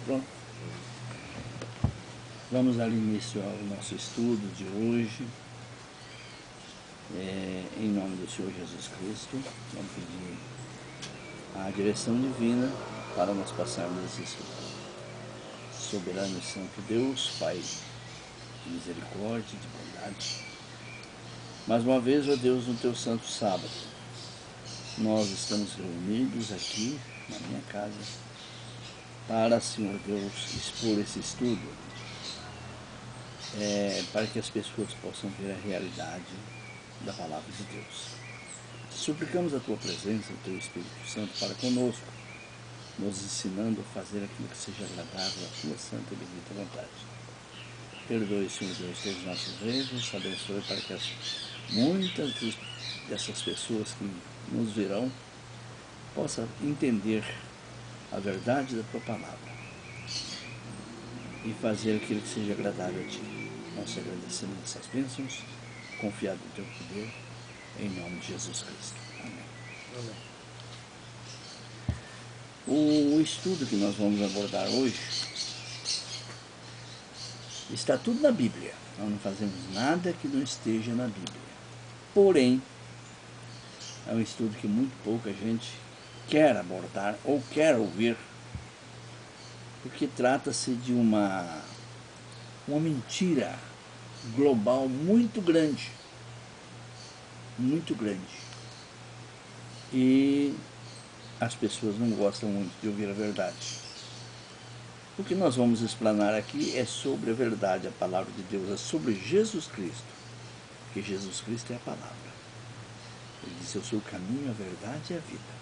Pronto. Vamos dar início ao nosso estudo de hoje. Em nome do Senhor Jesus Cristo, vamos pedir a direção divina para nós passarmos esse estudo. Soberano e Santo Deus, Pai de misericórdia, de bondade, mais uma vez, ó Deus, no Teu santo sábado, nós estamos reunidos aqui na minha casa para, Senhor Deus, expor esse estudo, para que as pessoas possam ver a realidade da Palavra de Deus. Suplicamos a Tua presença, o Teu Espírito Santo para conosco, nos ensinando a fazer aquilo que seja agradável à Tua santa e bendita vontade. Perdoe, Senhor Deus, todos os nossos erros, abençoe para que muitas dessas pessoas que nos verão possam entender a verdade da Tua Palavra e fazer aquilo que seja agradável a Ti. Nós te agradecemos essas bênçãos, confiado no Teu poder, em nome de Jesus Cristo. Amém. Amém. O estudo que nós vamos abordar hoje está tudo na Bíblia. Nós não fazemos nada que não esteja na Bíblia. Porém, é um estudo que muito pouca gente quer abordar ou quer ouvir, porque trata-se de uma mentira global muito grande. Muito grande. E as pessoas não gostam muito de ouvir a verdade. O que nós vamos explanar aqui é sobre a verdade, a palavra de Deus, é sobre Jesus Cristo, porque Jesus Cristo é a palavra. Ele disse: eu sou o caminho, a verdade e a vida.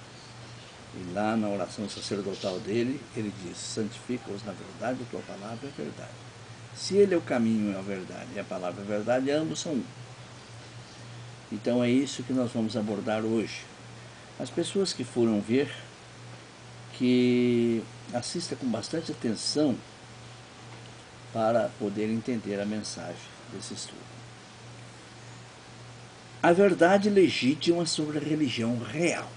E lá na oração sacerdotal dele, ele diz: santifica-os na verdade, a tua palavra é a verdade. Se ele é o caminho, é a verdade, e a palavra é a verdade, ambos são um. Então é isso que nós vamos abordar hoje. As pessoas que foram ver, que assista com bastante atenção para poder entender a mensagem desse estudo. A verdade legítima sobre a religião real.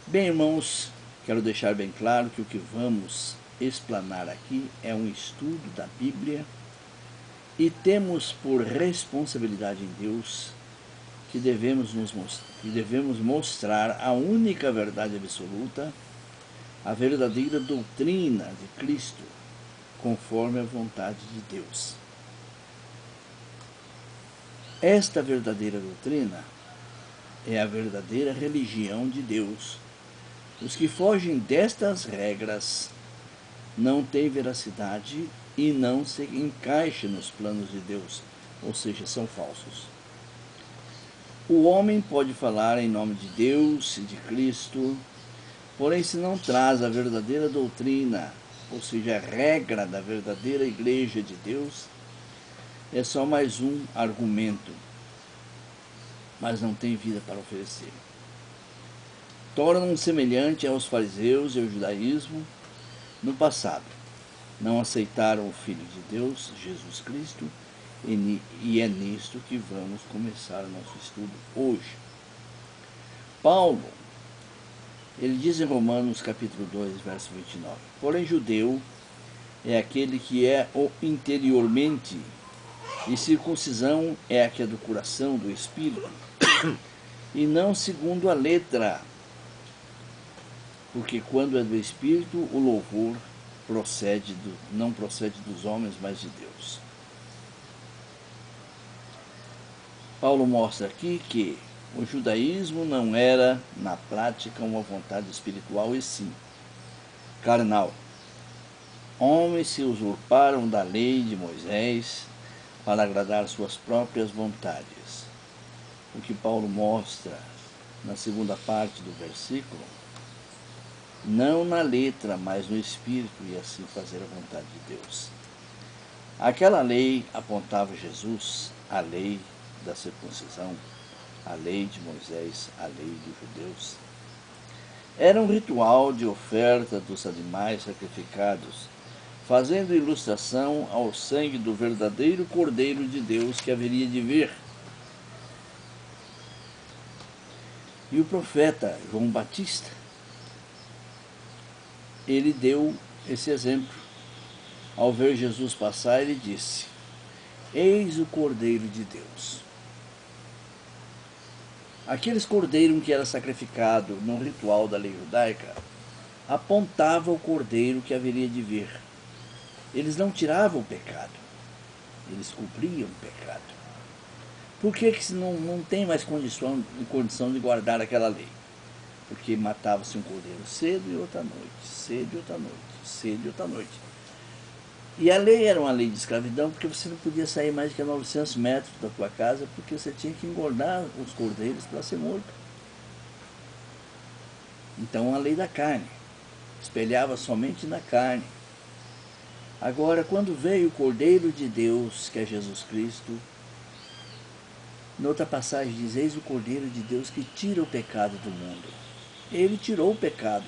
Bem, irmãos, quero deixar bem claro que o que vamos explanar aqui é um estudo da Bíblia e temos por responsabilidade em Deus que devemos mostrar a única verdade absoluta, a verdadeira doutrina de Cristo, conforme a vontade de Deus. Esta verdadeira doutrina é a verdadeira religião de Deus. Os que fogem destas regras não têm veracidade e não se encaixam nos planos de Deus, ou seja, são falsos. O homem pode falar em nome de Deus e de Cristo, porém se não traz a verdadeira doutrina, ou seja, a regra da verdadeira igreja de Deus, é só mais um argumento, mas não tem vida para oferecer. Tornam semelhante aos fariseus e ao judaísmo no passado. Não aceitaram o Filho de Deus, Jesus Cristo, e é nisto que vamos começar o nosso estudo hoje. Paulo, ele diz em Romanos capítulo 2, verso 29, porém judeu é aquele que é o interiormente, e circuncisão é a que é do coração, do espírito, e não segundo a letra, porque quando é do espírito, o louvor não procede dos homens, mas de Deus. Paulo mostra aqui que o judaísmo não era, na prática, uma vontade espiritual, e sim carnal. Homens se usurparam da lei de Moisés para agradar suas próprias vontades. O que Paulo mostra na segunda parte do versículo, não na letra, mas no espírito, e assim fazer a vontade de Deus. Aquela lei apontava Jesus, a lei da circuncisão, a lei de Moisés, a lei dos judeus. Era um ritual de oferta dos animais sacrificados, fazendo ilustração ao sangue do verdadeiro Cordeiro de Deus que haveria de vir. E o profeta João Batista ele deu esse exemplo. Ao ver Jesus passar, ele disse: Eis o Cordeiro de Deus. Aqueles cordeiros que era sacrificado no ritual da lei judaica apontava o cordeiro que haveria de vir. Eles não tiravam o pecado, eles cobriam o pecado. Por que se não tem mais condição de guardar aquela lei? Porque matava-se um cordeiro cedo e outra noite, cedo e outra noite, cedo e outra noite. E a lei era uma lei de escravidão, porque você não podia sair mais de 900 metros da tua casa, porque você tinha que engordar os cordeiros para ser morto. Então a lei da carne, espelhava somente na carne. Agora, quando veio o Cordeiro de Deus, que é Jesus Cristo, noutra passagem diz: Eis o Cordeiro de Deus que tira o pecado do mundo. Ele tirou o pecado.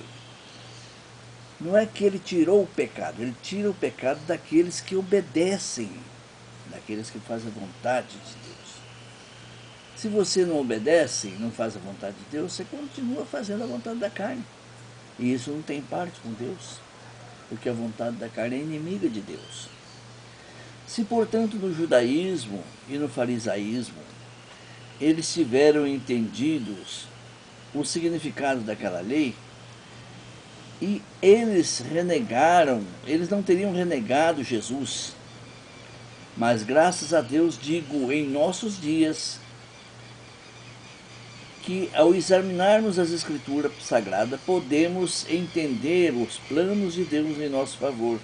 Não é que ele tirou o pecado, ele tira o pecado daqueles que obedecem, daqueles que fazem a vontade de Deus. Se você não obedece, não faz a vontade de Deus, você continua fazendo a vontade da carne. E isso não tem parte com Deus, porque a vontade da carne é inimiga de Deus. Se, portanto, no judaísmo e no farisaísmo, eles tiveram entendidos o significado daquela lei, e eles renegaram, eles não teriam renegado Jesus. Mas graças a Deus, digo, em nossos dias, que ao examinarmos as Escrituras Sagradas, podemos entender os planos de Deus em nosso favor,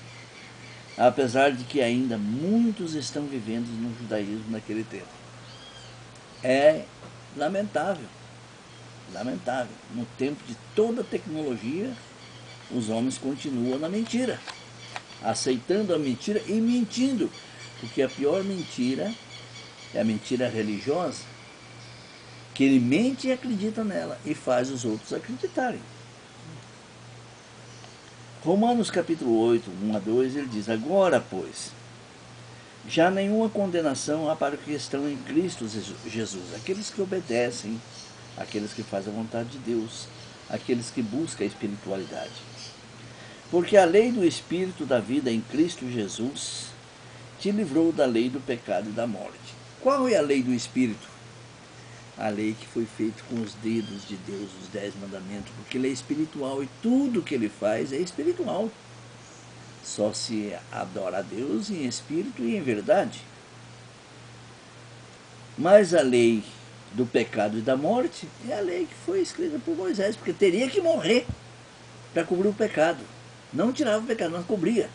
apesar de que ainda muitos estão vivendo no judaísmo naquele tempo. É lamentável, lamentável. No tempo de toda a tecnologia, os homens continuam na mentira, aceitando a mentira e mentindo, porque a pior mentira é a mentira religiosa, que ele mente e acredita nela e faz os outros acreditarem. Romanos capítulo 8, 1 a 2, ele diz: Agora, pois, já nenhuma condenação há para os que estão em Cristo Jesus, aqueles que obedecem, aqueles que fazem a vontade de Deus, aqueles que buscam a espiritualidade. Porque a lei do Espírito da vida em Cristo Jesus te livrou da lei do pecado e da morte. Qual é a lei do Espírito? A lei que foi feita com os dedos de Deus, os 10 mandamentos, porque ele é espiritual e tudo que ele faz é espiritual. Só se adora a Deus em espírito e em verdade. Mas a lei do pecado e da morte é a lei que foi escrita por Moisés, porque teria que morrer para cobrir o pecado. Não tirava o pecado, não cobria.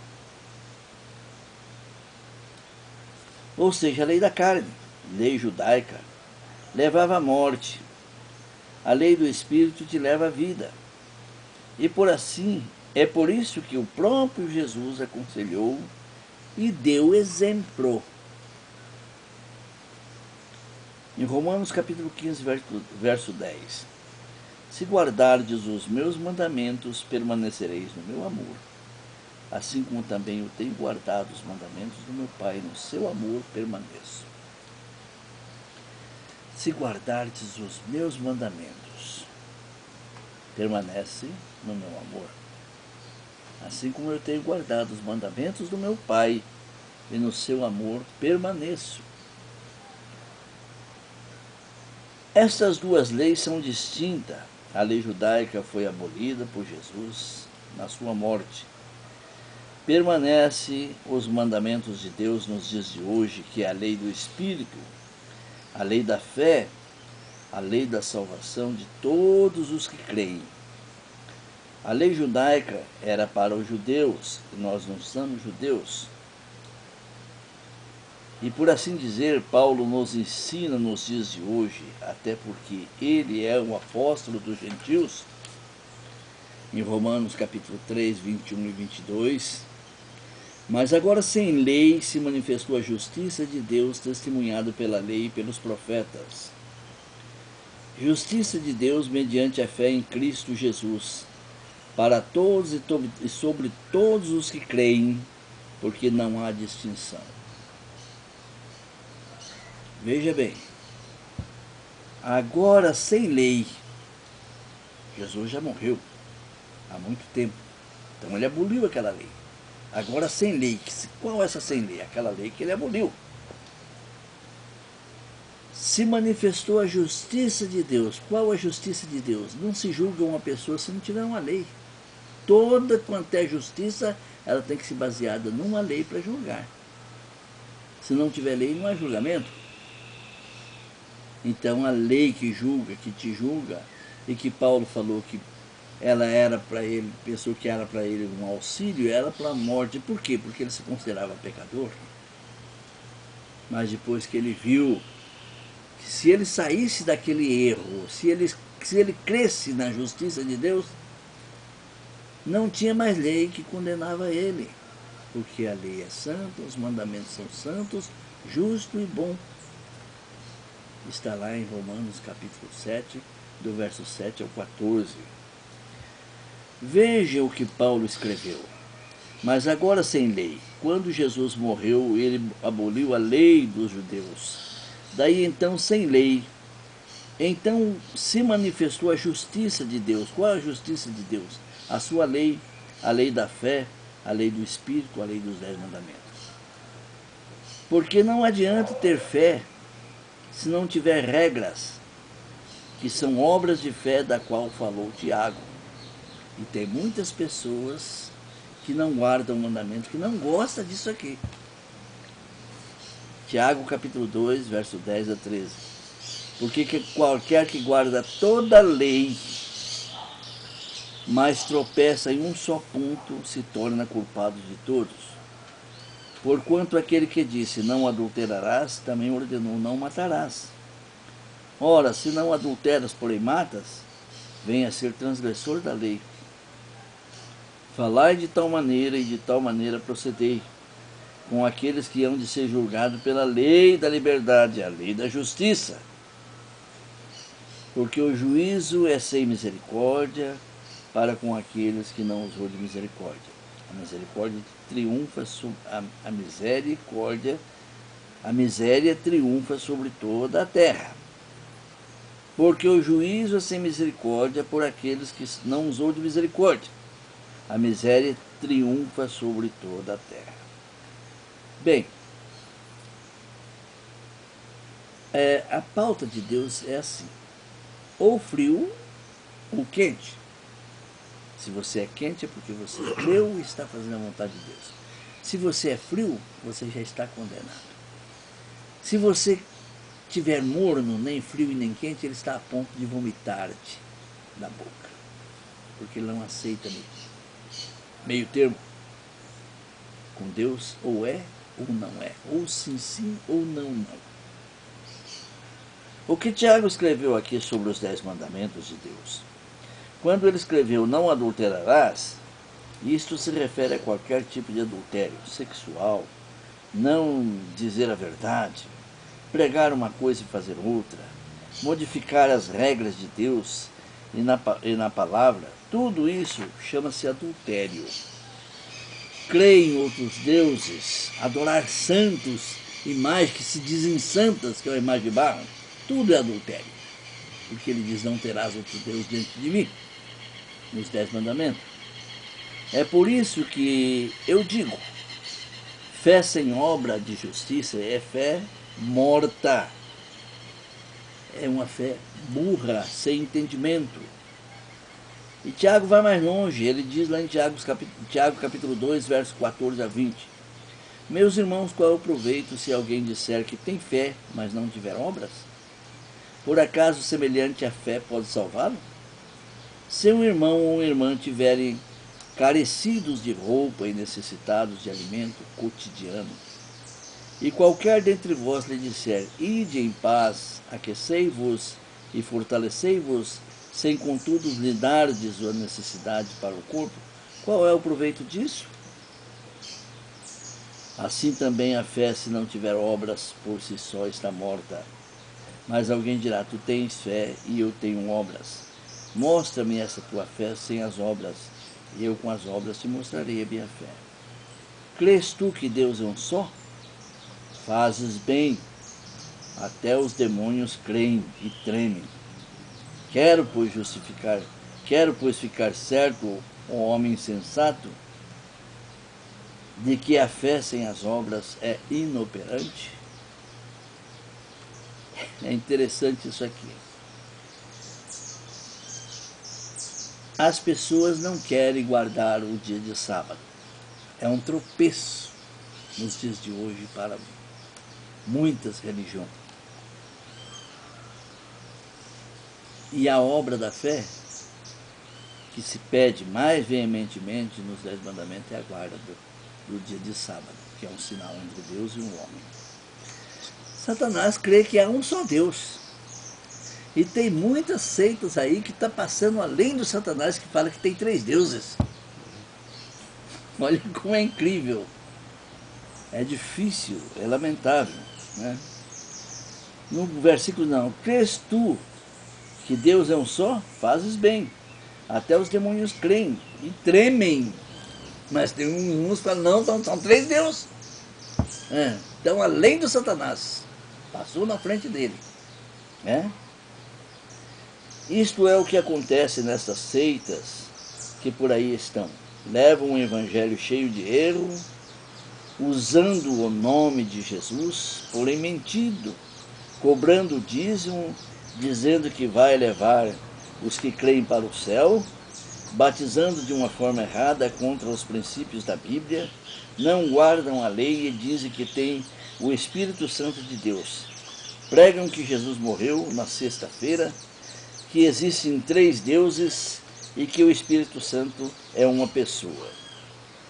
Ou seja, a lei da carne, lei judaica, levava à morte. A lei do Espírito te leva à vida. E por assim, é por isso que o próprio Jesus aconselhou e deu exemplo. Em Romanos capítulo 15, verso 10. Se guardardes os meus mandamentos, permanecereis no meu amor, assim como também eu tenho guardado os mandamentos do meu Pai, no seu amor permaneço. Se guardardes os meus mandamentos, permanece no meu amor, assim como eu tenho guardado os mandamentos do meu Pai, e no seu amor permaneço. Estas duas leis são distintas. A lei judaica foi abolida por Jesus na sua morte. Permanece os mandamentos de Deus nos dias de hoje, que é a lei do Espírito, a lei da fé, a lei da salvação de todos os que creem. A lei judaica era para os judeus, e nós não somos judeus. E por assim dizer, Paulo nos ensina nos dias de hoje, até porque ele é o apóstolo dos gentios, em Romanos capítulo 3, 21 e 22, mas agora sem lei se manifestou a justiça de Deus testemunhado pela lei e pelos profetas. Justiça de Deus mediante a fé em Cristo Jesus, para todos e sobre todos os que creem, porque não há distinção. Veja bem, agora sem lei, Jesus já morreu há muito tempo, Então ele aboliu aquela lei. Agora sem lei. Qual é essa sem lei? Aquela lei que ele aboliu. Se manifestou a justiça de Deus. Qual a justiça de Deus? Não se julga uma pessoa se não tiver uma lei. Toda quanto é justiça, ela tem que ser baseada numa lei para julgar. Se não tiver lei, não há julgamento. Então a lei que julga, que te julga, e que Paulo falou que ela era para ele, pensou que era para ele um auxílio, era para a morte. Por quê? Porque ele se considerava pecador. Mas depois que ele viu que se ele saísse daquele erro, se ele cresce na justiça de Deus, não tinha mais lei que condenava ele. Porque a lei é santa, os mandamentos são santos, justo e bom. Está lá em Romanos capítulo 7, do verso 7 ao 14. Veja o que Paulo escreveu. Mas agora sem lei. Quando Jesus morreu, ele aboliu a lei dos judeus. Daí então sem lei. Então se manifestou a justiça de Deus. Qual é a justiça de Deus? A sua lei, a lei da fé, a lei do Espírito, a lei dos 10 mandamentos. Porque não adianta ter fé se não tiver regras, que são obras de fé da qual falou Tiago. E tem muitas pessoas que não guardam o mandamento, que não gostam disso aqui. Tiago capítulo 2, verso 10 a 13. Porque qualquer que guarda toda a lei, mas tropeça em um só ponto, se torna culpado de todos. Porquanto aquele que disse, não adulterarás, também ordenou, não matarás. Ora, se não adulteras, porém matas, venha a ser transgressor da lei. Falai de tal maneira e de tal maneira procedei com aqueles que hão de ser julgados pela lei da liberdade, a lei da justiça. Porque o juízo é sem misericórdia para com aqueles que não usou de misericórdia. A misericórdia triunfa sobre a misericórdia, a miséria triunfa sobre toda a terra. Porque o juízo é sem misericórdia por aqueles que não usou de misericórdia. A miséria triunfa sobre toda a terra. Bem, a pauta de Deus é assim, ou frio ou quente. Se você é quente é porque você creu e está fazendo a vontade de Deus. Se você é frio, você já está condenado. Se você tiver morno, nem frio e nem quente, ele está a ponto de vomitar-te da boca. Porque ele não aceita meio termo. Com Deus, ou é ou não é. Ou sim, sim, ou não, não. O que Tiago escreveu aqui sobre os 10 mandamentos de Deus? Quando ele escreveu não adulterarás, isto se refere a qualquer tipo de adultério sexual, não dizer a verdade, pregar uma coisa e fazer outra, modificar as regras de Deus e na palavra, tudo isso chama-se adultério. Crer em outros deuses, adorar santos, imagens que se dizem santas, que é a imagem de barro, tudo é adultério. Porque ele diz, não terás outro Deus diante de mim, nos 10 mandamentos. É por isso que eu digo, fé sem obra de justiça é fé morta. É uma fé burra, sem entendimento. E Tiago vai mais longe, ele diz lá em Tiago capítulo 2, versos 14 a 20. Meus irmãos, qual é o proveito se alguém disser que tem fé, mas não tiver obras? Por acaso semelhante à fé pode salvá-lo? Se um irmão ou uma irmã tiverem carecidos de roupa e necessitados de alimento cotidiano, e qualquer dentre vós lhe disser, ide em paz, aquecei-vos e fortalecei-vos, sem contudo lhe dardes a necessidade para o corpo, qual é o proveito disso? Assim também a fé, se não tiver obras, por si só está morta. Mas alguém dirá, tu tens fé e eu tenho obras. Mostra-me essa tua fé sem as obras, e eu com as obras te mostrarei a minha fé. Crês tu que Deus é um só? Fazes bem, até os demônios creem e tremem. Quero, pois, ficar certo ó homem insensato, de que a fé sem as obras é inoperante? É interessante isso aqui. As pessoas não querem guardar o dia de sábado. É um tropeço nos dias de hoje para muitas religiões. E a obra da fé, que se pede mais veementemente nos 10 mandamentos, é a guarda do dia de sábado, que é um sinal entre Deus e um homem. Satanás crê que há um só Deus. E tem muitas seitas aí que estão passando além do Satanás, que fala que tem 3 deuses. Olha como é incrível. É difícil, é lamentável, né? No versículo não, crês tu que Deus é um só? Fazes bem. Até os demônios creem e tremem. Mas tem uns que falam, não, são 3 deuses. Então, além do Satanás, passou na frente dele. Né? Isto é o que acontece nessas seitas que por aí estão. Levam um evangelho cheio de erro, usando o nome de Jesus, porém mentindo, cobrando o dízimo, dizendo que vai levar os que creem para o céu, batizando de uma forma errada contra os princípios da Bíblia, não guardam a lei e dizem que têm o Espírito Santo de Deus. Pregam que Jesus morreu na sexta-feira, que existem 3 deuses e que o Espírito Santo é uma pessoa.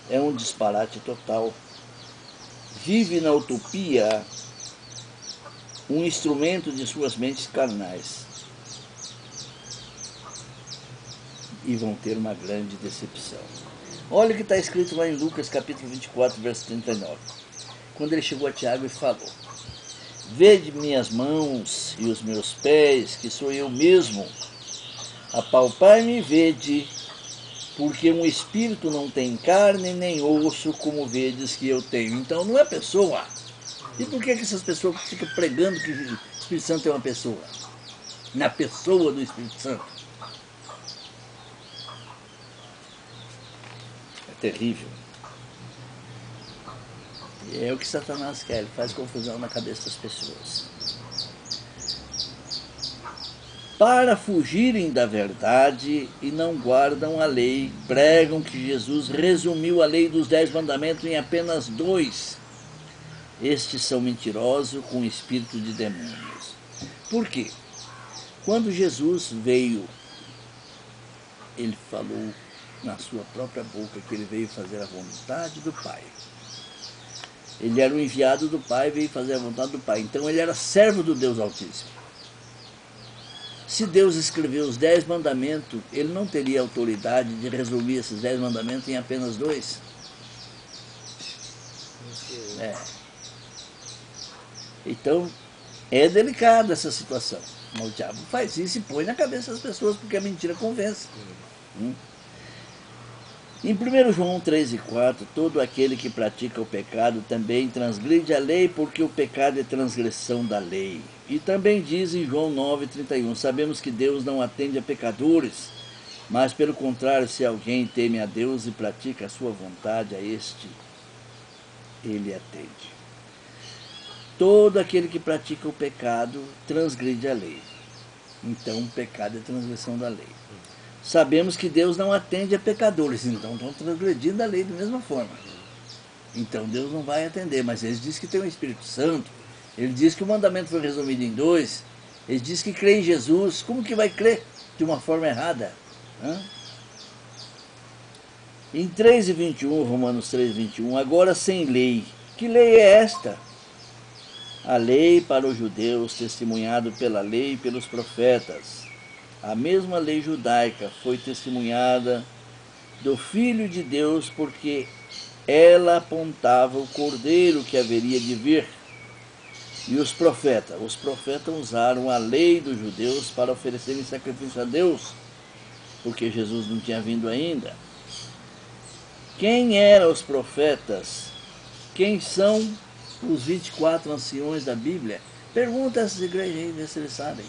É um disparate total. Vive na utopia um instrumento de suas mentes carnais. E vão ter uma grande decepção. Olha o que está escrito lá em Lucas capítulo 24, verso 39. Quando ele chegou a Tiago e falou: vede minhas mãos e os meus pés, que sou eu mesmo. Apalpai-me e vede, porque um espírito não tem carne nem osso, como vedes que eu tenho. Então não é pessoa. E por que essas pessoas ficam pregando que o Espírito Santo é uma pessoa? Na pessoa do Espírito Santo. É terrível. E é o que Satanás quer, ele faz confusão na cabeça das pessoas. Para fugirem da verdade e não guardam a lei, pregam que Jesus resumiu a lei dos 10 mandamentos em apenas 2. Estes são mentirosos com espírito de demônios. Por quê? Quando Jesus veio, ele falou na sua própria boca que ele veio fazer a vontade do Pai. Ele era o enviado do Pai, veio fazer a vontade do Pai. Então ele era servo do Deus Altíssimo. Se Deus escreveu os 10 mandamentos, ele não teria autoridade de resumir esses 10 mandamentos em apenas 2? Então, é delicada essa situação. Mas o diabo faz isso e põe na cabeça das pessoas, porque a mentira convence. Em 1 João 3 e 4, todo aquele que pratica o pecado também transgride a lei, porque o pecado é transgressão da lei. E também diz em João 9,31, sabemos que Deus não atende a pecadores, mas pelo contrário, se alguém teme a Deus e pratica a sua vontade, a este ele atende. Todo aquele que pratica o pecado transgride a lei. Então o pecado é transgressão da lei. Sabemos que Deus não atende a pecadores, então estão transgredindo a lei da mesma forma. Então Deus não vai atender, mas ele diz que tem o Espírito Santo, ele diz que o mandamento foi resumido em 2, ele diz que crê em Jesus. Como que vai crer de uma forma errada? Em 3:21, Romanos 3:21, agora sem lei. Que lei é esta? A lei para os judeus, testemunhado pela lei e pelos profetas. A mesma lei judaica foi testemunhada do Filho de Deus, porque ela apontava o Cordeiro que haveria de vir. E os profetas usaram a lei dos judeus para oferecerem sacrifício a Deus, porque Jesus não tinha vindo ainda. Quem eram os profetas? Quem são os 24 anciões da Bíblia? Pergunta a essas igrejas aí, vê se eles sabem.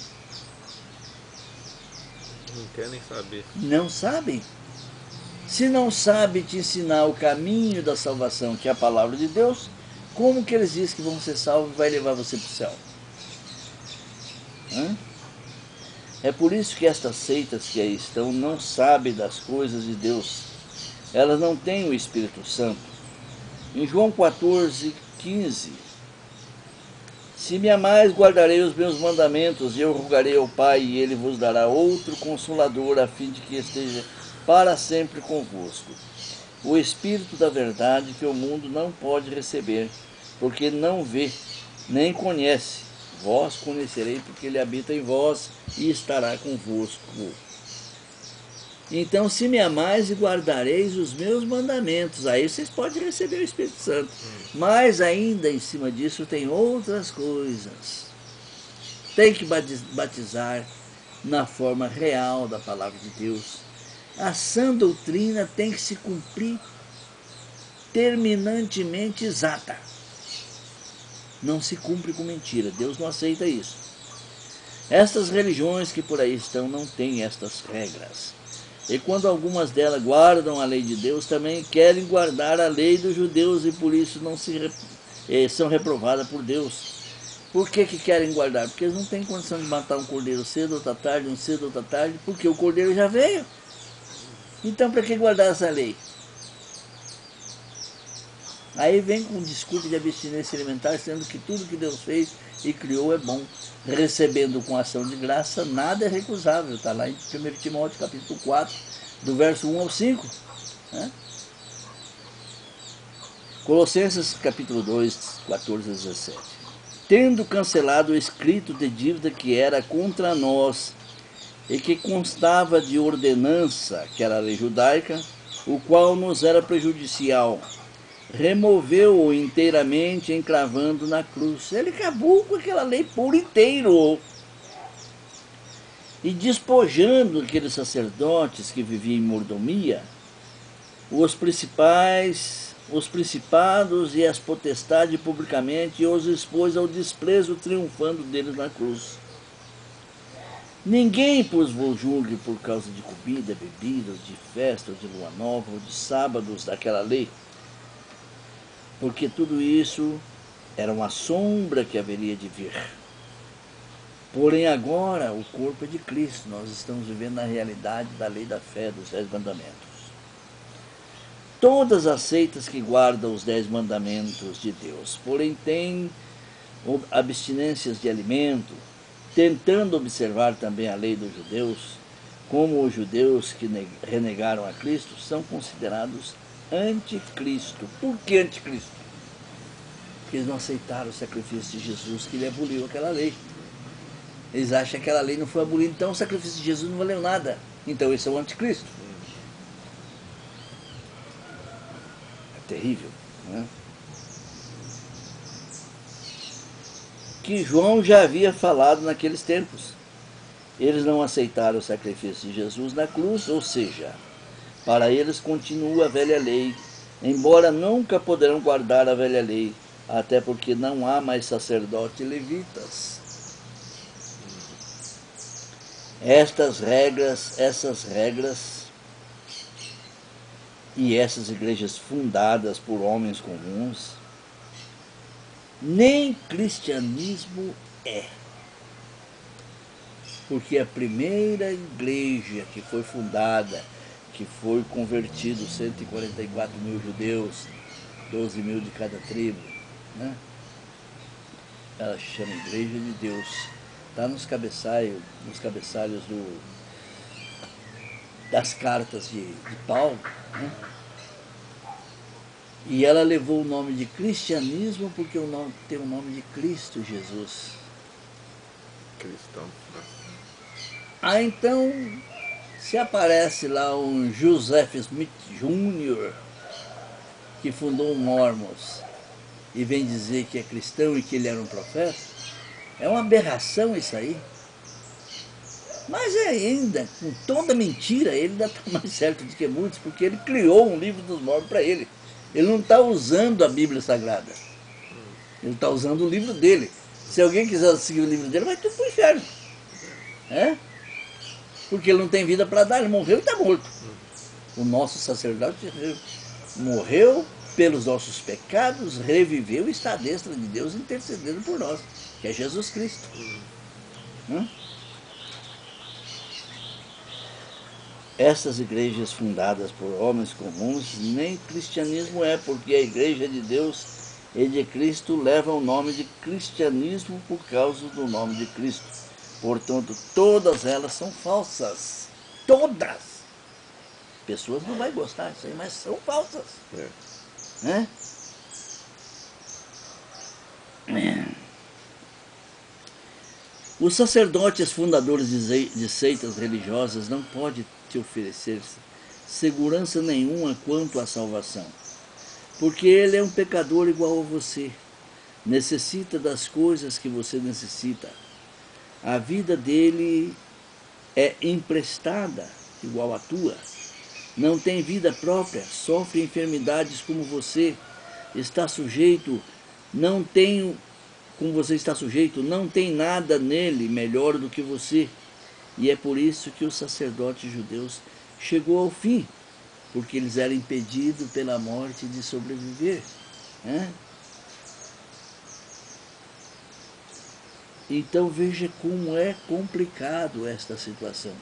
Não querem saber. Não sabem? Se não sabe te ensinar o caminho da salvação, que é a palavra de Deus, como que eles dizem que vão ser salvos e vai levar você para o céu? Hã? É por isso que estas seitas que aí estão não sabem das coisas de Deus. Elas não têm o Espírito Santo. Em João 14:15, se me amais, guardarei os meus mandamentos, e eu rogarei ao Pai, e ele vos dará outro Consolador, a fim de que esteja para sempre convosco. O Espírito da verdade, que o mundo não pode receber, porque não vê, nem conhece. Vós conhecerei, porque ele habita em vós e estará convosco. Então, se me amais e guardareis os meus mandamentos, aí vocês podem receber o Espírito Santo. Mas ainda em cima disso tem outras coisas. Tem que batizar na forma real da palavra de Deus. A sã doutrina tem que se cumprir terminantemente exata. Não se cumpre com mentira. Deus não aceita isso. Estas religiões que por aí estão não têm estas regras. E quando algumas delas guardam a lei de Deus, também querem guardar a lei dos judeus e por isso não são reprovadas por Deus. Por que querem guardar? Porque eles não têm condição de matar um cordeiro cedo ou outra tarde, um cedo ou outra tarde, porque o cordeiro já veio. Então, para que guardar essa lei? Aí vem com um discurso de abstinência alimentar, sendo que tudo que Deus fez e criou é bom. Recebendo com ação de graça, nada é recusável. Está lá em 1 Timóteo capítulo 4, do verso 1 ao 5. Né? Colossenses capítulo 2, 14 a 17. Tendo cancelado o escrito de dívida que era contra nós, e que constava de ordenança, que era a lei judaica, o qual nos era prejudicial, removeu-o inteiramente, encravando na cruz. Ele acabou com aquela lei por inteiro. E despojando aqueles sacerdotes que viviam em mordomia, os principados e as potestades publicamente, e os expôs ao desprezo, triunfando deles na cruz. Ninguém vos julgue por causa de comida, bebida, ou de festa, ou de lua nova, ou de sábados daquela lei, porque tudo isso era uma sombra que haveria de vir. Porém agora o corpo é de Cristo, nós estamos vivendo na realidade da lei da fé, dos 10 mandamentos. Todas as seitas que guardam os 10 mandamentos de Deus, porém têm abstinências de alimento, tentando observar também a lei dos judeus, como os judeus que renegaram a Cristo, são considerados anticristo. Por que anticristo? Porque eles não aceitaram o sacrifício de Jesus, que ele aboliu aquela lei. Eles acham que aquela lei não foi abolida, então o sacrifício de Jesus não valeu nada. Então esse é o anticristo. É terrível, né? Que João já havia falado naqueles tempos. Eles não aceitaram o sacrifício de Jesus na cruz, ou seja, para eles continua a velha lei, embora nunca poderão guardar a velha lei, até porque não há mais sacerdotes levitas. Essas regras e essas igrejas fundadas por homens comuns, nem cristianismo é. Porque a primeira igreja que foi fundada, que foi convertido 144 mil judeus, 12 mil de cada tribo, né? Ela chama Igreja de Deus. Está nos cabeçalhos das cartas de Paulo, né? E ela levou o nome de cristianismo porque tem o nome de Cristo Jesus. Cristão. Então, se aparece lá um Joseph Smith Jr., que fundou o Mormons, e vem dizer que é cristão e que ele era um profeta, é uma aberração isso aí. Mas ainda, com toda mentira, ele ainda está mais certo do que muitos, porque ele criou um livro dos Mormons para ele. Ele não está usando a Bíblia Sagrada. Ele está usando o livro dele. Se alguém quiser seguir o livro dele, vai tudo para o inferno. É? Porque ele não tem vida para dar, ele morreu e está morto. O nosso sacerdote morreu pelos nossos pecados, reviveu e está à destra de Deus intercedendo por nós, que é Jesus Cristo. Essas igrejas fundadas por homens comuns, nem cristianismo é, porque a igreja de Deus e de Cristo leva o nome de cristianismo por causa do nome de Cristo. Portanto, todas elas são falsas. Todas! Pessoas não vão gostar disso aí, mas são falsas. Né? Os sacerdotes fundadores de seitas religiosas não podem te oferecer segurança nenhuma quanto à salvação, porque ele é um pecador igual a você, necessita das coisas que você necessita. A vida dele é emprestada igual a tua, não tem vida própria, sofre enfermidades como você, está sujeito, não tem... Como você está sujeito, não tem nada nele melhor do que você. E é por isso que os sacerdotes judeus chegou ao fim, porque eles eram impedidos pela morte de sobreviver. Então veja como é complicado esta situação.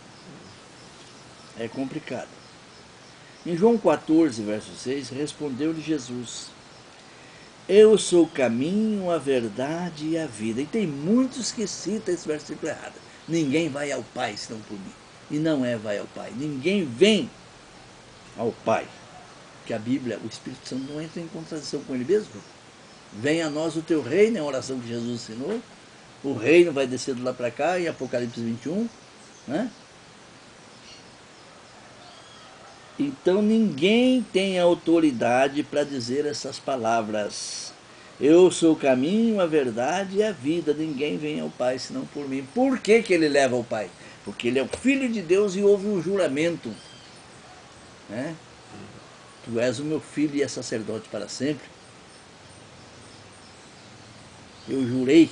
É complicado. Em João 14, verso 6, respondeu-lhe Jesus: eu sou o caminho, a verdade e a vida. E tem muitos que citam esse versículo errado. Ninguém vai ao Pai senão por mim. E não é vai ao Pai. Ninguém vem ao Pai. Porque a Bíblia, o Espírito Santo não entra em contradição com ele mesmo. Venha a nós o teu reino, é a oração que Jesus ensinou. O reino vai descer de lá para cá, em Apocalipse 21. Né? Então ninguém tem autoridade para dizer essas palavras. Eu sou o caminho, a verdade e a vida. Ninguém vem ao Pai senão por mim. Por que que ele leva ao Pai? Porque ele é o Filho de Deus e houve um juramento. Tu és o meu filho e é sacerdote para sempre. Eu jurei.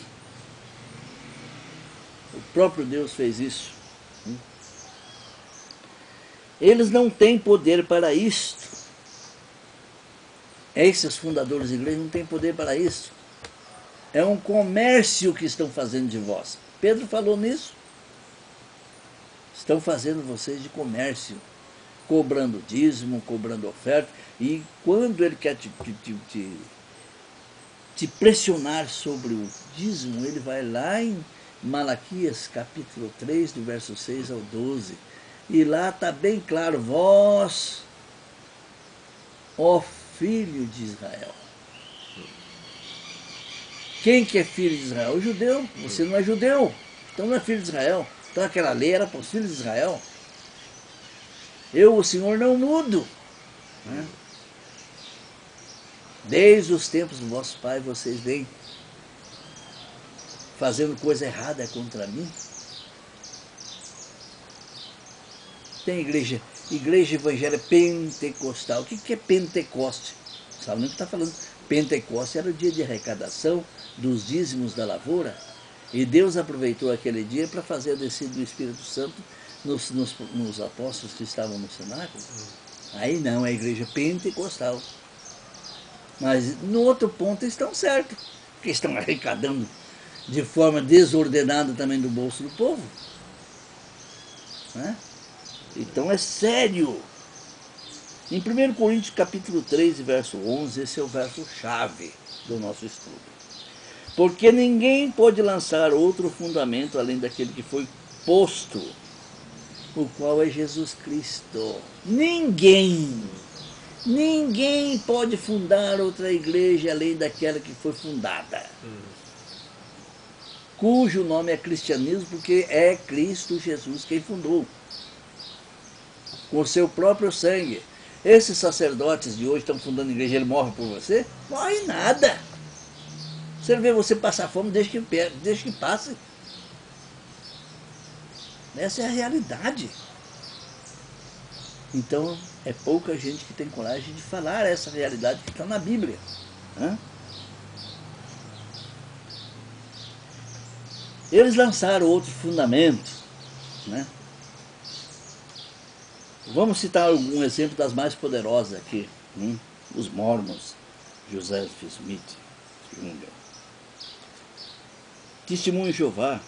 O próprio Deus fez isso. Eles não têm poder para isto. Esses fundadores de igreja não têm poder para isso. É um comércio que estão fazendo de vós. Pedro falou nisso. Estão fazendo vocês de comércio, cobrando dízimo, cobrando oferta. E quando ele quer te pressionar sobre o dízimo, ele vai lá em Malaquias capítulo 3, do verso 6 ao 12. E lá está bem claro, vós, ó filho de Israel. Quem que é filho de Israel? O judeu. Você não é judeu, então não é filho de Israel. Então aquela lei era para os filhos de Israel. Eu, o Senhor, não mudo. Desde os tempos do vosso pai, vocês vêm fazendo coisa errada contra mim. Tem igreja evangélica pentecostal. O que é Pentecoste? Sabe nem o que está falando? Pentecoste era o dia de arrecadação dos dízimos da lavoura. E Deus aproveitou aquele dia para fazer a descida do Espírito Santo nos apóstolos que estavam no cenáculo. Aí não, é a igreja pentecostal. Mas no outro ponto eles estão certos, porque estão arrecadando de forma desordenada também do bolso do povo. Então é sério. Em 1 Coríntios capítulo 3, verso 11, esse é o verso-chave do nosso estudo. Porque ninguém pode lançar outro fundamento além daquele que foi posto, o qual é Jesus Cristo. Ninguém pode fundar outra igreja além daquela que foi fundada. Cujo nome é cristianismo, porque é Cristo Jesus quem fundou. Com o seu próprio sangue. Esses sacerdotes de hoje estão fundando igreja, ele morre por você? Morre nada. Você vê você passar fome, deixa que passe. Essa é a realidade. Então, é pouca gente que tem coragem de falar essa realidade que está na Bíblia. Eles lançaram outro fundamento, Vamos citar algum exemplo das mais poderosas aqui. Os Mormons, Joseph Smith, Jr. Testemunho de Jeová,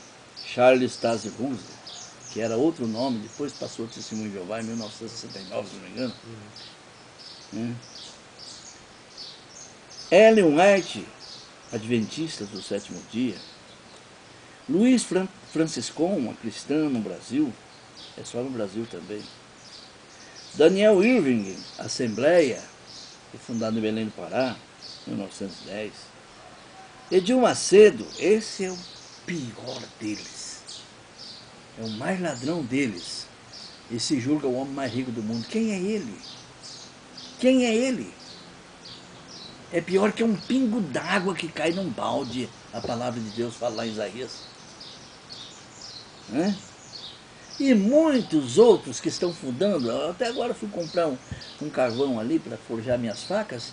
Charles Taze Russell, que era outro nome, depois passou Testemunho de Jeová em 1969, se não me engano. Ellen White, adventista do sétimo dia. Luiz Franciscon, uma cristã no Brasil, é só no Brasil também. Daniel Irving, Assembleia, foi fundado em Belém do Pará, 1910. Edir Macedo, esse é o pior deles, é o mais ladrão deles. E se julga o homem mais rico do mundo. Quem é ele? Quem é ele? É pior que um pingo d'água que cai num balde. A palavra de Deus fala lá em Isaías. E muitos outros que estão fundando. Até agora fui comprar um carvão ali para forjar minhas facas.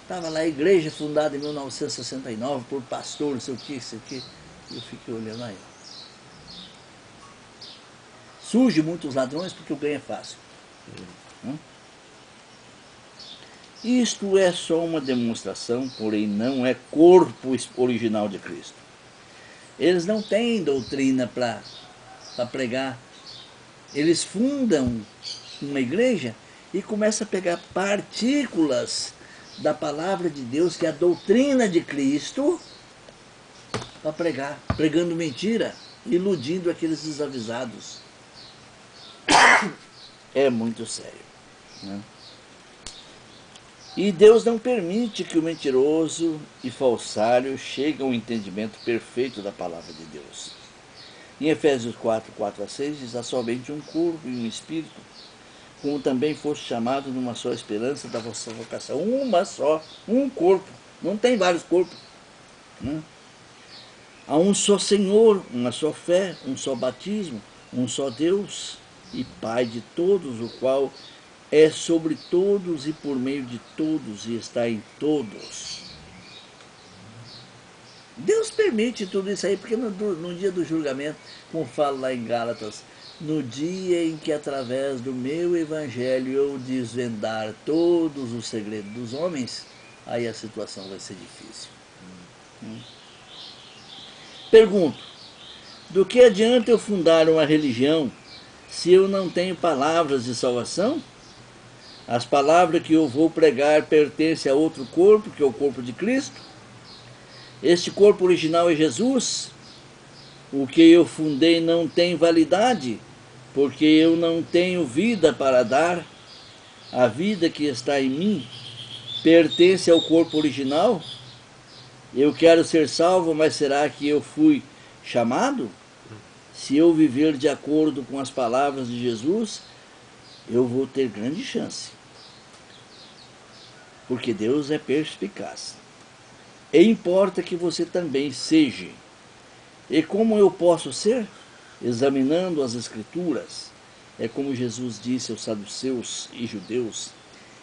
Estava lá a igreja fundada em 1969 por pastor, não sei o que, sei o que. Eu fiquei olhando aí. Surge muitos ladrões porque o ganho é fácil. Isto é só uma demonstração, porém não é corpo original de Cristo. Eles não têm doutrina para pregar. Eles fundam uma igreja e começam a pegar partículas da palavra de Deus, que é a doutrina de Cristo, para pregar, pregando mentira, iludindo aqueles desavisados. É muito sério. E Deus não permite que o mentiroso e falsário chegue ao entendimento perfeito da palavra de Deus. Em Efésios 4, 4-6, diz: há somente um corpo e um espírito, como também foste chamado numa só esperança da vossa vocação. Uma só, um corpo, não tem vários corpos. Há um só Senhor, uma só fé, um só batismo, um só Deus e Pai de todos, o qual é sobre todos e por meio de todos e está em todos. Deus permite tudo isso aí, porque no dia do julgamento, como fala lá em Gálatas, no dia em que através do meu evangelho eu desvendar todos os segredos dos homens, aí a situação vai ser difícil. Pergunto, do que adianta eu fundar uma religião se eu não tenho palavras de salvação? As palavras que eu vou pregar pertencem a outro corpo, que é o corpo de Cristo. Este corpo original é Jesus. O que eu fundei não tem validade, porque eu não tenho vida para dar. A vida que está em mim pertence ao corpo original. Eu quero ser salvo, mas será que eu fui chamado? Se eu viver de acordo com as palavras de Jesus, eu vou ter grande chance. Porque Deus é perspicaz. E importa que você também seja. E como eu posso ser? Examinando as Escrituras. É como Jesus disse aos saduceus e judeus: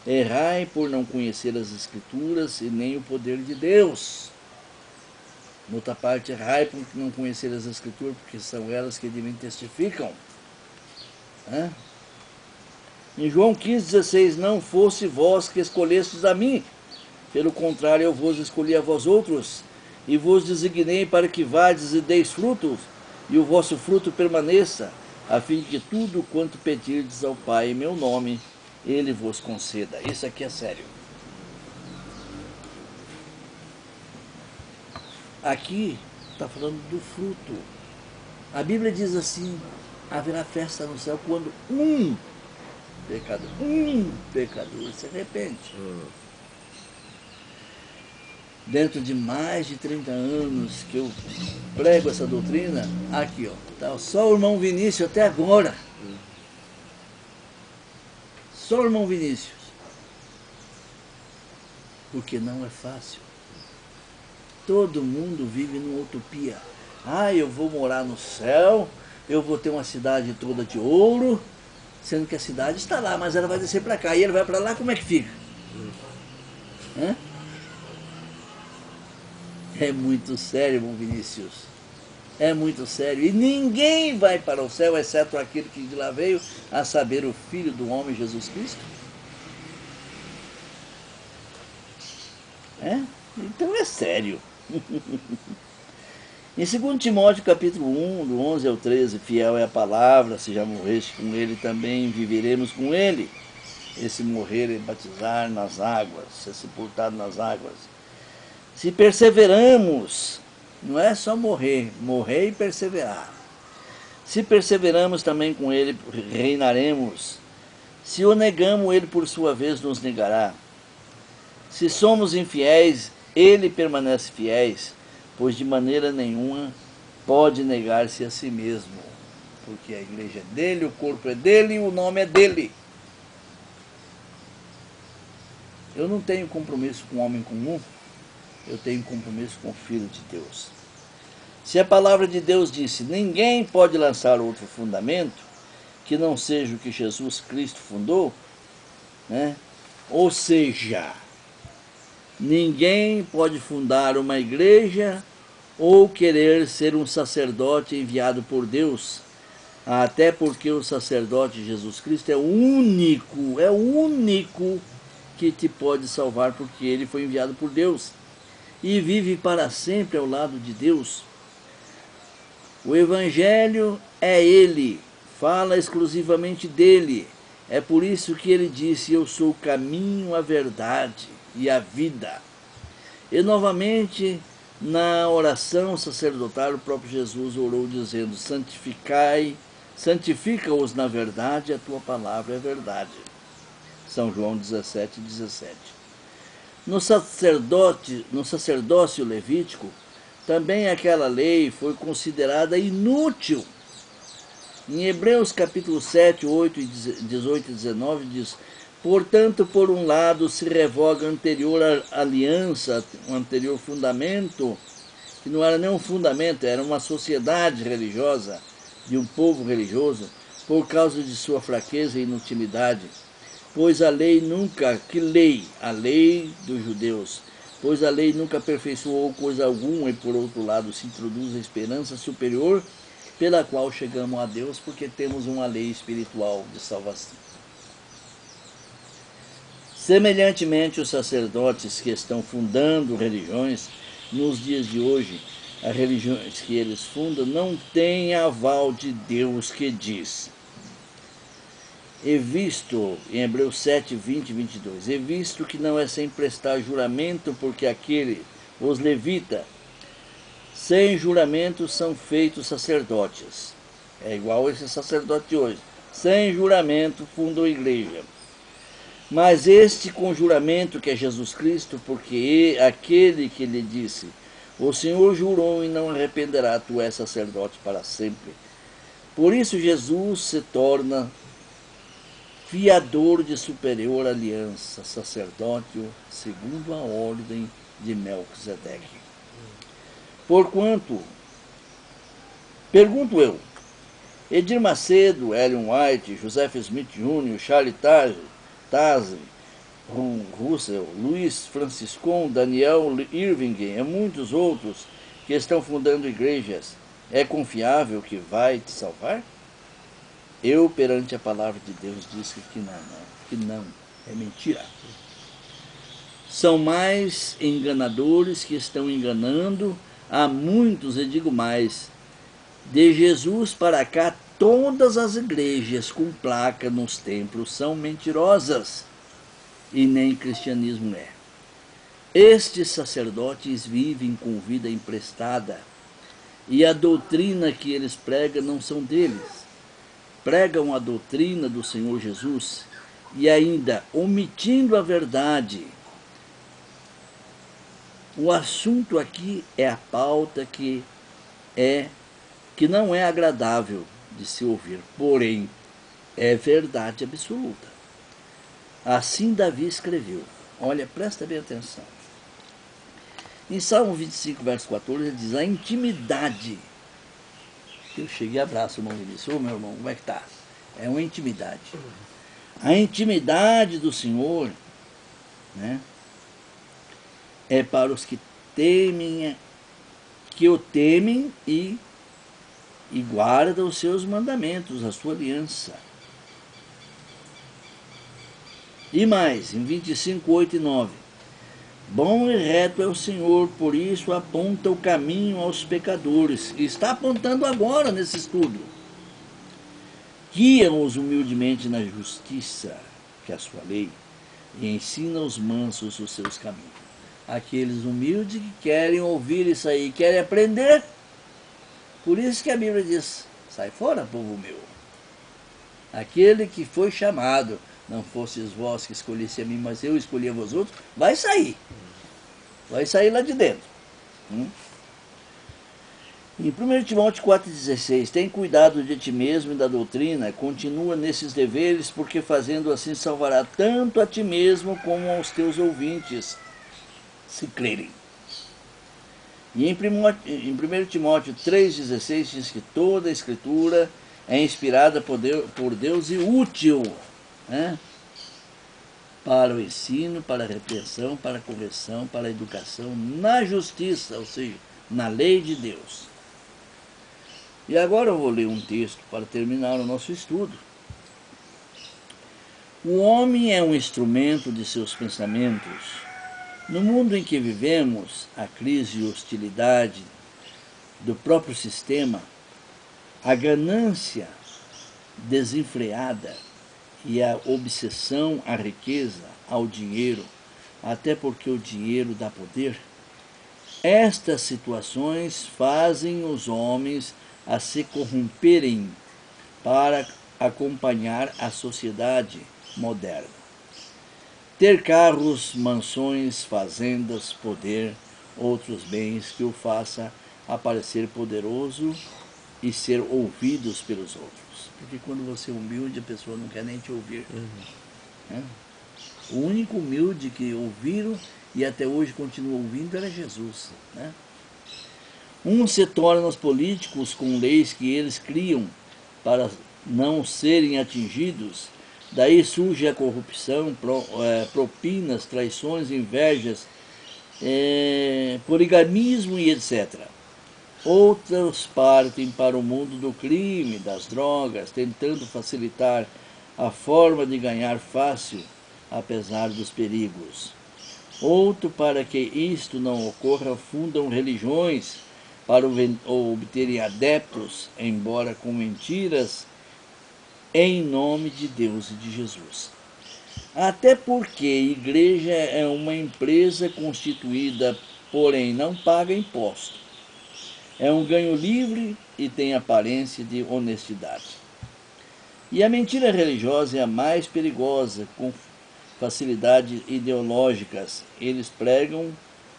errai por não conhecer as Escrituras e nem o poder de Deus. Noutra parte, errai por não conhecer as Escrituras, porque são elas que de mim testificam. Em João 15,16, não fosse vós que escolhestes a mim, pelo contrário, eu vos escolhi a vós outros, e vos designei para que vades e deis frutos, e o vosso fruto permaneça, a fim de que tudo quanto pedirdes ao Pai em meu nome, Ele vos conceda. Isso aqui é sério. Aqui está falando do fruto. A Bíblia diz assim: haverá festa no céu quando um pecador se arrepende. Dentro de mais de 30 anos que eu prego essa doutrina, aqui ó, tá só o irmão Vinícius até agora. Só o irmão Vinícius. Porque não é fácil. Todo mundo vive numa utopia. Eu vou morar no céu, eu vou ter uma cidade toda de ouro, sendo que a cidade está lá, mas ela vai descer para cá. E ele vai para lá, como é que fica? É muito sério, irmão Vinícius. É muito sério. E ninguém vai para o céu, exceto aquele que de lá veio, a saber, o Filho do Homem, Jesus Cristo. É? Então é sério. Em 2 Timóteo capítulo 1, do 11 ao 13, fiel é a palavra, se já morreste com ele, também viveremos com ele. Esse morrer é batizar nas águas, ser sepultado nas águas. Se perseveramos, não é só morrer, morrer e perseverar. Se perseveramos também com ele, reinaremos. Se o negamos, ele por sua vez nos negará. Se somos infiéis, ele permanece fiéis, pois de maneira nenhuma pode negar-se a si mesmo, porque a igreja é dele, o corpo é dele e o nome é dele. Eu não tenho compromisso com o homem comum, eu tenho compromisso com o Filho de Deus. Se a palavra de Deus disse, ninguém pode lançar outro fundamento, que não seja o que Jesus Cristo fundou, né? Ou seja, ninguém pode fundar uma igreja ou querer ser um sacerdote enviado por Deus, até porque o sacerdote Jesus Cristo é o único que te pode salvar, porque ele foi enviado por Deus e vive para sempre ao lado de Deus. O Evangelho é ele, fala exclusivamente dele. É por isso que ele disse, eu sou o caminho, a verdade e a vida. E novamente, na oração sacerdotal, o próprio Jesus orou dizendo, santifica-os na verdade, a tua palavra é verdade. São João 17, 17. No sacerdócio levítico, também aquela lei foi considerada inútil. Em Hebreus capítulo 7, 8, 18 e 19 diz, portanto, por um lado se revoga a anterior aliança, um anterior fundamento, que não era nem um fundamento, era uma sociedade religiosa, de um povo religioso, por causa de sua fraqueza e inutilidade. Pois a lei nunca, que lei? A lei dos judeus. Pois a lei nunca aperfeiçoou coisa alguma e, por outro lado, se introduz a esperança superior pela qual chegamos a Deus, porque temos uma lei espiritual de salvação. Semelhantemente, os sacerdotes que estão fundando religiões, nos dias de hoje, as religiões que eles fundam não têm aval de Deus que diz, e visto, em Hebreus 7, 20 e 22, e visto que não é sem prestar juramento, porque os levitas, sem juramento são feitos sacerdotes. É igual esse sacerdote de hoje. Sem juramento fundou a igreja. Mas este com juramento, que é Jesus Cristo, porque aquele que lhe disse, o Senhor jurou e não arrependerá, tu és sacerdote para sempre. Por isso Jesus se torna fiador de superior aliança, sacerdócio segundo a ordem de Melquisedeque. Porquanto, pergunto eu, Edir Macedo, Ellen White, Joseph Smith Jr., Charles Taze, Russell, Luiz Franciscon, Daniel Irving e muitos outros que estão fundando igrejas, é confiável que vai te salvar? Eu, perante a palavra de Deus, disse que não, é mentira. São mais enganadores que estão enganando a muitos, e digo mais, de Jesus para cá, todas as igrejas com placa nos templos são mentirosas, e nem cristianismo é. Estes sacerdotes vivem com vida emprestada, e a doutrina que eles pregam não são deles. Pregam a doutrina do Senhor Jesus, e ainda omitindo a verdade. O assunto aqui é a pauta que não é agradável de se ouvir, porém é verdade absoluta. Assim Davi escreveu. Olha, presta bem atenção. Em Salmo 25, verso 14, ele diz, a intimidade. Eu cheguei e abraço o irmão Vinícius. Ô, meu irmão, como é que tá? É uma intimidade. A intimidade do Senhor, né, é para os que temem, que o temem e e guarda os seus mandamentos, a sua aliança. E mais, em 25, 8 e 9. Bom e reto é o Senhor, por isso aponta o caminho aos pecadores. E está apontando agora nesse estudo. Guia-os humildemente na justiça, que é a sua lei, e ensina aos mansos os seus caminhos. Aqueles humildes que querem ouvir isso aí, querem aprender. Por isso que a Bíblia diz, sai fora, povo meu. Aquele que foi chamado, não fostes vós que escolhesse a mim, mas eu escolhi a vós outros, vai sair. Vai sair lá de dentro. Em 1 Timóteo 4,16, tem cuidado de ti mesmo e da doutrina, continua nesses deveres, porque fazendo assim salvará tanto a ti mesmo como aos teus ouvintes, se crerem. E em 1 Timóteo 3,16 diz que toda a Escritura é inspirada por Deus e útil, né? Para o ensino, para a repreensão, para a correção, para a educação, na justiça, ou seja, na lei de Deus. E agora eu vou ler um texto para terminar o nosso estudo. O homem é um instrumento de seus pensamentos. No mundo em que vivemos, a crise e hostilidade do próprio sistema, a ganância desenfreada e a obsessão à riqueza, ao dinheiro, até porque o dinheiro dá poder, estas situações fazem os homens a se corromperem para acompanhar a sociedade moderna. Ter carros, mansões, fazendas, poder, outros bens que o faça aparecer poderoso e ser ouvidos pelos outros. Porque quando você é humilde, a pessoa não quer nem te ouvir. O único humilde que ouviram e até hoje continua ouvindo era Jesus. Uns se tornam os políticos com leis que eles criam para não serem atingidos. Daí surge a corrupção, propinas, traições, invejas, poligamismo e etc. Outros partem para o mundo do crime, das drogas, tentando facilitar a forma de ganhar fácil, apesar dos perigos. Outro, para que isto não ocorra, fundam religiões para obterem adeptos, embora com mentiras, em nome de Deus e de Jesus. Até porque a igreja é uma empresa constituída, porém não paga imposto. É um ganho livre e tem aparência de honestidade. E a mentira religiosa é a mais perigosa, com facilidades ideológicas. Eles pregam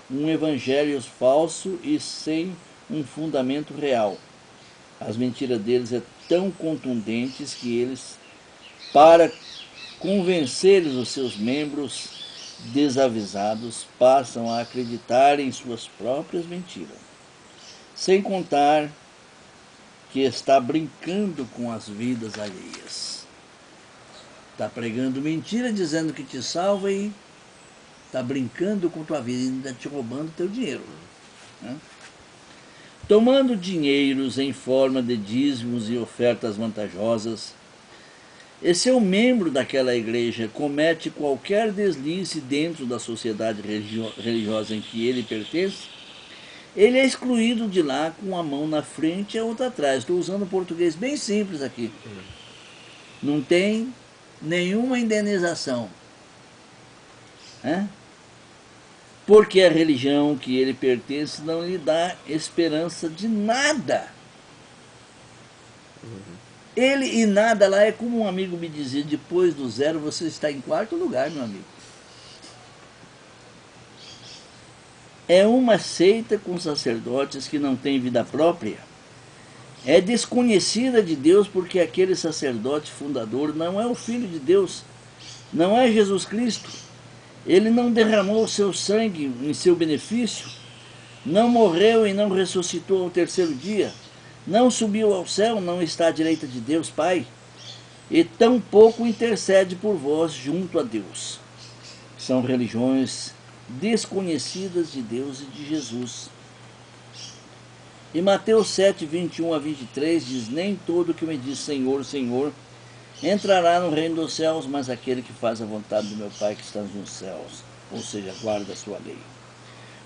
um evangelho falso e sem um fundamento real. As mentiras deles são tão contundentes que eles, para convencer os seus membros desavisados, passam a acreditar em suas próprias mentiras. Sem contar que está brincando com as vidas alheias. Está pregando mentira, dizendo que te salva e está brincando com tua vida e ainda te roubando teu dinheiro. Tomando dinheiros em forma de dízimos e ofertas vantajosas, e se um membro daquela igreja comete qualquer deslize dentro da sociedade religiosa em que ele pertence, ele é excluído de lá com a mão na frente e a outra atrás. Estou usando português bem simples aqui. Não tem nenhuma indenização. Porque a religião que ele pertence não lhe dá esperança de nada. Ele e nada lá é como um amigo me dizia, depois do zero você está em quarto lugar, meu amigo. É uma seita com sacerdotes que não têm vida própria. É desconhecida de Deus porque aquele sacerdote fundador não é o Filho de Deus, não é Jesus Cristo. Ele não derramou o seu sangue em seu benefício, não morreu e não ressuscitou ao terceiro dia, não subiu ao céu, não está à direita de Deus Pai, e tampouco intercede por vós junto a Deus. São religiões desconhecidas de Deus e de Jesus. E Mateus 7, 21 a 23 diz: nem todo que me diz Senhor, Senhor entrará no reino dos céus, mas aquele que faz a vontade do meu Pai que está nos céus, ou seja, guarda a sua lei.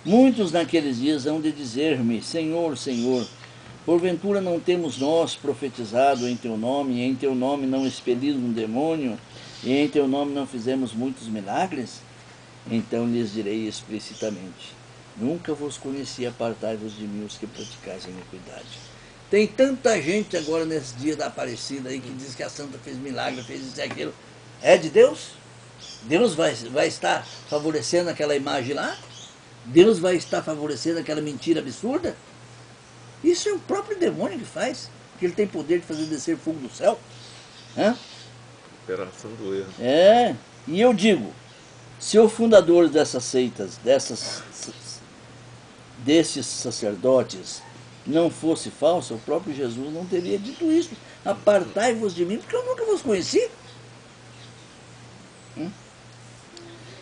Muitos naqueles dias hão de dizer-me: Senhor, Senhor, porventura não temos nós profetizado em teu nome, e em teu nome não expelimos um demônio, e em teu nome não fizemos muitos milagres? Então lhes direi explicitamente: nunca vos conheci, apartai-vos de mim os que praticais a iniquidade. Tem tanta gente agora nesse dia da Aparecida aí que diz que a santa fez milagre, fez isso e aquilo. É de Deus? Deus vai estar favorecendo aquela imagem lá? Deus vai estar favorecendo aquela mentira absurda? Isso é o próprio demônio que faz, porque ele tem poder de fazer descer fogo do céu. Hã? Operação do erro. É, e eu digo, se o fundador dessas seitas, desses sacerdotes, não fosse falso, o próprio Jesus não teria dito isso. Apartai-vos de mim, porque eu nunca vos conheci.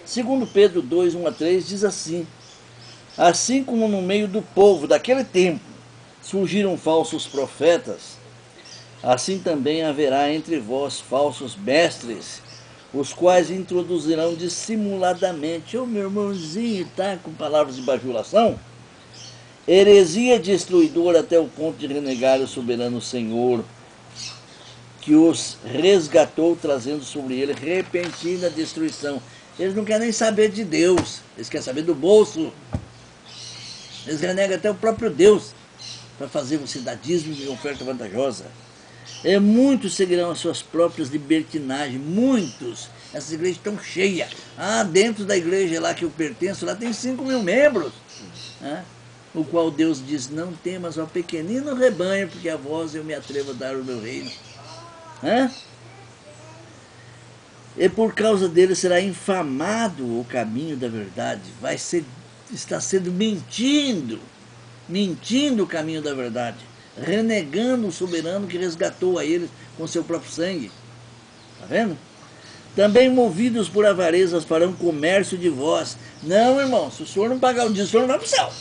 Segundo Pedro 2, 1 a 3, diz assim: assim como no meio do povo daquele tempo surgiram falsos profetas, assim também haverá entre vós falsos mestres, os quais introduzirão dissimuladamente, meu irmãozinho, tá com palavras de bajulação, heresia destruidora até o ponto de renegar o soberano Senhor, que os resgatou, trazendo sobre ele repentina destruição. Eles não querem nem saber de Deus, eles querem saber do bolso. Eles renegam até o próprio Deus para fazer você dar dízimo e oferta vantajosa. Muitos seguirão as suas próprias libertinagens, muitos. Essas igrejas estão cheias. Dentro da igreja lá que eu pertenço, lá tem 5.000 membros. O qual Deus diz: não temas, ó pequenino rebanho, porque a vós eu me atrevo a dar o meu reino. E por causa dele será infamado o caminho da verdade. Está sendo mentindo o caminho da verdade, renegando o soberano que resgatou a eles com seu próprio sangue. Está vendo? Também movidos por avarezas farão comércio de vós. Não, irmão, se o senhor não pagar o dízimo, o senhor não vai para o céu.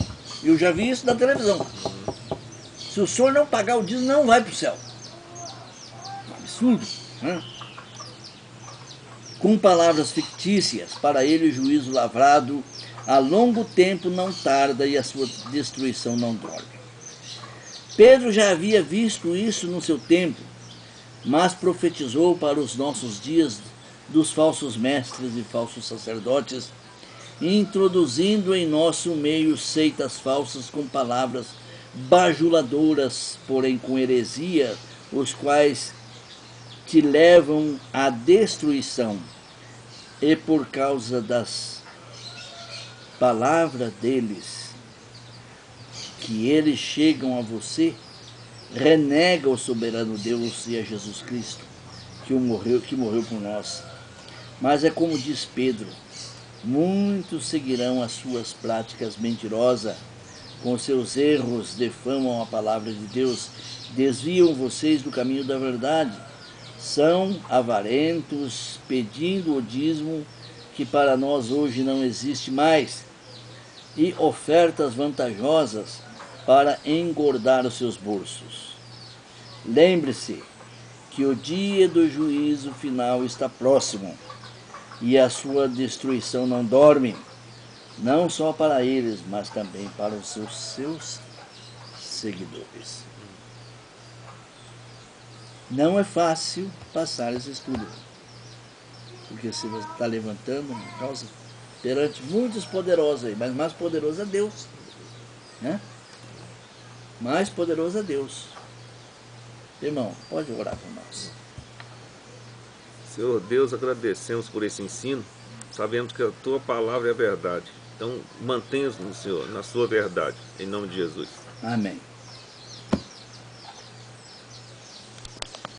Eu já vi isso na televisão. Se o senhor não pagar o dízimo, não vai para o céu. Um absurdo, né? Com palavras fictícias, para ele o juízo lavrado a longo tempo não tarda e a sua destruição não dorme. Pedro já havia visto isso no seu tempo, mas profetizou para os nossos dias dos falsos mestres e falsos sacerdotes, introduzindo em nosso meio seitas falsas com palavras bajuladoras, porém com heresia, os quais te levam à destruição. E por causa das palavras deles, que eles chegam a você, renega o soberano Deus e a Jesus Cristo, que morreu por nós. Mas é como diz Pedro: muitos seguirão as suas práticas mentirosas, com seus erros defamam a palavra de Deus, desviam vocês do caminho da verdade, são avarentos, pedindo o dízimo, que para nós hoje não existe mais, e ofertas vantajosas para engordar os seus bolsos. Lembre-se que o dia do juízo final está próximo, e a sua destruição não dorme, não só para eles, mas também para os seus seguidores. Não é fácil passar esse estudo, porque você está levantando uma causa perante muitos poderosos aí, mas mais poderoso é Deus, né? Mais poderoso é Deus. Irmão, pode orar por nós. Senhor Deus, agradecemos por esse ensino, sabemos que a Tua palavra é a verdade. Então, mantenha-nos, Senhor, na Sua verdade, em nome de Jesus. Amém.